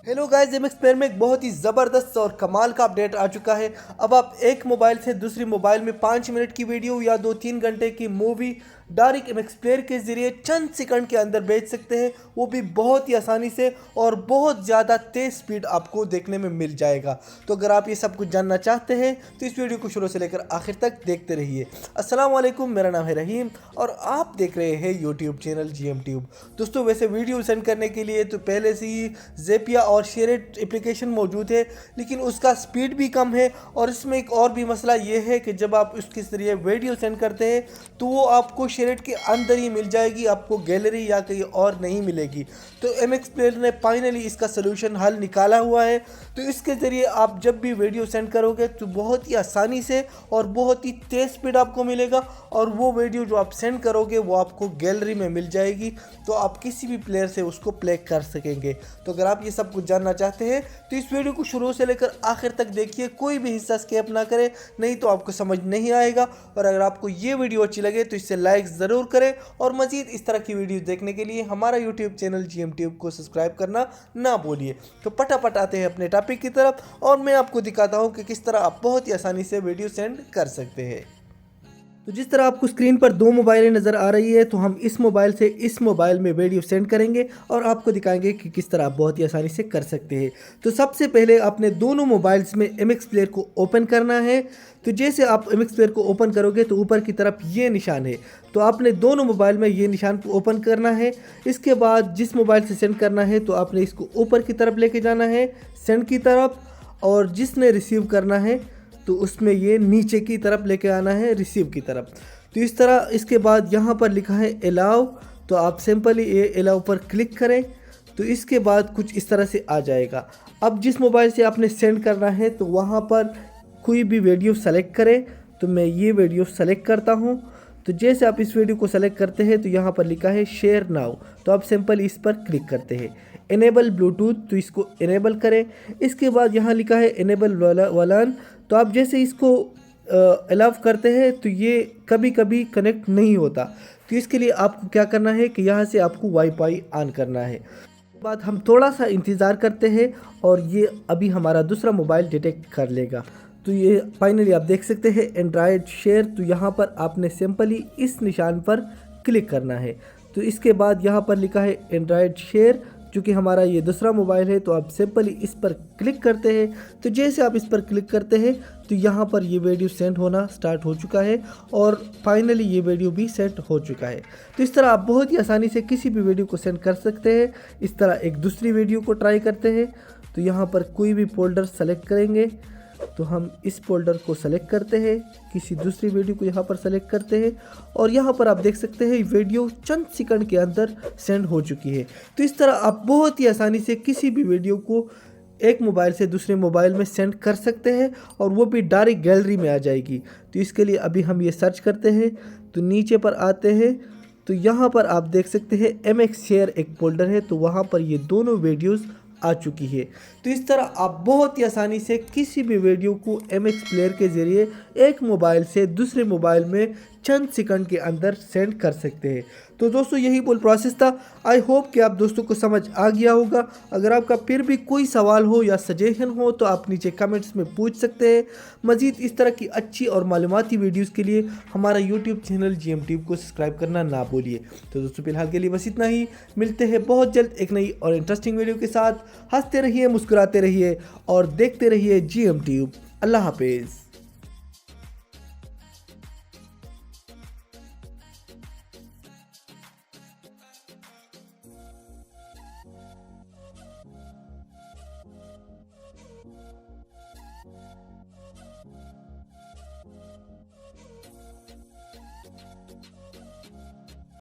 Hello guys, MX player में एक बहुत ही ज़बरदस्त और कमाल का अपडेट आ चुका है। अब आप एक मोबाइल से दूसरी मोबाइल में 5 मिनट की वीडियो या 2-3 घंटे की मूवी डायरेक्ट एमएक्स प्लेयर के ज़रिए चंद सेकंड के अंदर भेज सकते हैं, वो भी बहुत ही आसानी से और बहुत ज़्यादा तेज़ स्पीड आपको देखने में मिल जाएगा। तो अगर आप ये सब कुछ जानना चाहते हैं तो इस वीडियो को शुरू से लेकर आखिर तक देखते रहिए। अस्सलाम वालेकुम, मेरा नाम है रहीम और आप देख रहे हैं यूट्यूब चैनल जीएम ट्यूब। दोस्तों, वैसे वीडियो सेंड करने के लिए तो पहले से ही ज़ेपिया और शेयरेट एप्लीकेशन मौजूद है, लेकिन उसका स्पीड भी कम है। और इसमें एक और भी मसला ये है कि जब आप उसके ज़रिए वीडियो सेंड करते हैं तो वो आपको शेयरेट के अंदर ही मिल जाएगी, आपको गैलरी या कहीं और नहीं मिलेगी। तो एमएक्स प्लेयर ने फाइनली इसका सलूशन हल निकाला हुआ है। तो इसके ज़रिए आप जब भी वीडियो सेंड करोगे तो बहुत ही आसानी से और बहुत ही तेज़ स्पीड आपको मिलेगा, और वो वीडियो जो आप सेंड करोगे वो आपको गैलरी में मिल जाएगी, तो आप किसी भी प्लेयर से उसको प्ले कर सकेंगे। तो अगर आप ये सब कुछ जानना चाहते हैं तो इस वीडियो को शुरू से लेकर आखिर तक देखिए, कोई भी हिस्सा स्किप ना करें, नहीं तो आपको समझ नहीं आएगा। और अगर आपको ये वीडियो अच्छी लगे तो इसे लाइक ज़रूर करें, और मज़ीद इस तरह की वीडियो देखने के लिए हमारा यूट्यूब चैनल जीएम ट्यूब को सब्सक्राइब करना ना भूलिए। तो पटापट आते हैं अपने टॉपिक की तरफ, और मैं आपको दिखाता हूँ कि किस तरह आप बहुत ही आसानी से वीडियो सेंड कर सकते हैं। तो जिस तरह आपको स्क्रीन पर दो मोबाइलें नज़र आ रही है, तो हम इस मोबाइल से इस मोबाइल में वीडियो सेंड करेंगे और आपको दिखाएंगे कि किस तरह आप बहुत ही आसानी से कर सकते हैं। तो सबसे पहले आपने दोनों मोबाइल्स में एमएक्स प्लेयर को ओपन करना है। तो जैसे आप एमएक्स प्लेयर को ओपन करोगे तो ऊपर की तरफ ये निशान है, तो आपने दोनों मोबाइल में ये निशान को ओपन करना है। इसके बाद जिस मोबाइल से सेंड करना है तो आपने इसको ऊपर की तरफ लेके जाना है, सेंड की तरफ, और जिसने रिसीव करना है तो उसमें ये नीचे की तरफ लेके आना है, रिसीव की तरफ। तो इस तरह इसके बाद यहाँ पर लिखा है अलाउ, तो आप सिंपली ये अलाउ पर क्लिक करें। तो इसके बाद कुछ इस तरह से आ जाएगा। अब जिस मोबाइल से आपने सेंड करना है तो वहाँ पर कोई भी वीडियो सेलेक्ट करें। तो मैं ये वीडियो सेलेक्ट करता हूँ। तो जैसे आप इस वीडियो को सेलेक्ट करते हैं तो यहाँ पर लिखा है शेयर नाउ, तो आप सिंपल इस पर क्लिक करते हैं। इनेबल ब्लूटूथ, तो इसको इनेबल करें। इसके बाद यहाँ लिखा है इनेबल वलान, तो आप जैसे इसको अलाउ करते हैं तो ये कभी कभी कनेक्ट नहीं होता। तो इसके लिए आपको क्या करना है कि यहाँ से आपको वाईफाई ऑन करना है। बाद हम थोड़ा सा इंतज़ार करते हैं और ये अभी हमारा दूसरा मोबाइल डिटेक्ट कर लेगा। तो ये फाइनली आप देख सकते हैं एंड्रॉयड शेयर। तो यहाँ पर आपने सिंपली इस निशान पर क्लिक करना है। तो इसके बाद यहाँ पर लिखा है एंड्रॉयड शेयर, चूँकि हमारा ये दूसरा मोबाइल है तो आप सिंपली इस पर क्लिक करते हैं। तो जैसे आप इस पर क्लिक करते हैं तो यहाँ पर ये वीडियो सेंड होना स्टार्ट हो चुका है, और फाइनली ये वीडियो भी सेंड हो चुका है। तो इस तरह आप बहुत ही आसानी से किसी भी वीडियो को सेंड कर सकते हैं। इस तरह एक दूसरी वीडियो को ट्राई करते हैं। तो यहाँ पर कोई भी फोल्डर सेलेक्ट करेंगे, तो हम इस फोल्डर को सेलेक्ट करते हैं, किसी दूसरी वीडियो को यहाँ पर सेलेक्ट करते हैं, और यहाँ पर आप देख सकते हैं वीडियो चंद सेकंड के अंदर सेंड हो चुकी है। तो इस तरह आप बहुत ही आसानी से किसी भी वीडियो को एक मोबाइल से दूसरे मोबाइल में सेंड कर सकते हैं, और वो भी डायरेक्ट गैलरी में आ जाएगी। तो इसके लिए अभी हम ये सर्च करते हैं। तो नीचे पर आते हैं तो यहाँ पर आप देख सकते हैं एमएक्स शेयर एक फोल्डर है, तो वहाँ पर ये दोनों वीडियोज़ आ चुकी है। तो इस तरह आप बहुत ही आसानी से किसी भी वीडियो को एमएक्स प्लेयर के ज़रिए एक मोबाइल से दूसरे मोबाइल में चंद सेकंड के अंदर सेंड कर सकते हैं। तो दोस्तों, यही पूरा प्रोसेस था। आई होप कि आप दोस्तों को समझ आ गया होगा। अगर आपका फिर भी कोई सवाल हो या सजेशन हो तो आप नीचे कमेंट्स में पूछ सकते हैं। मज़ीद इस तरह की अच्छी और मालूमाती वीडियोज़ के लिए हमारा यूट्यूब चैनल जीएम ट्यूब को सब्सक्राइब करना ना भूलिए। तो दोस्तों, फिलहाल के लिए बस इतना ही। मिलते हैं बहुत जल्द एक नई और इंटरेस्टिंग वीडियो के साथ। हंसते रहिए, मुस्कुराते रहिए और देखते रहिए जीएम ट्यूब। अल्लाह हाफिज़।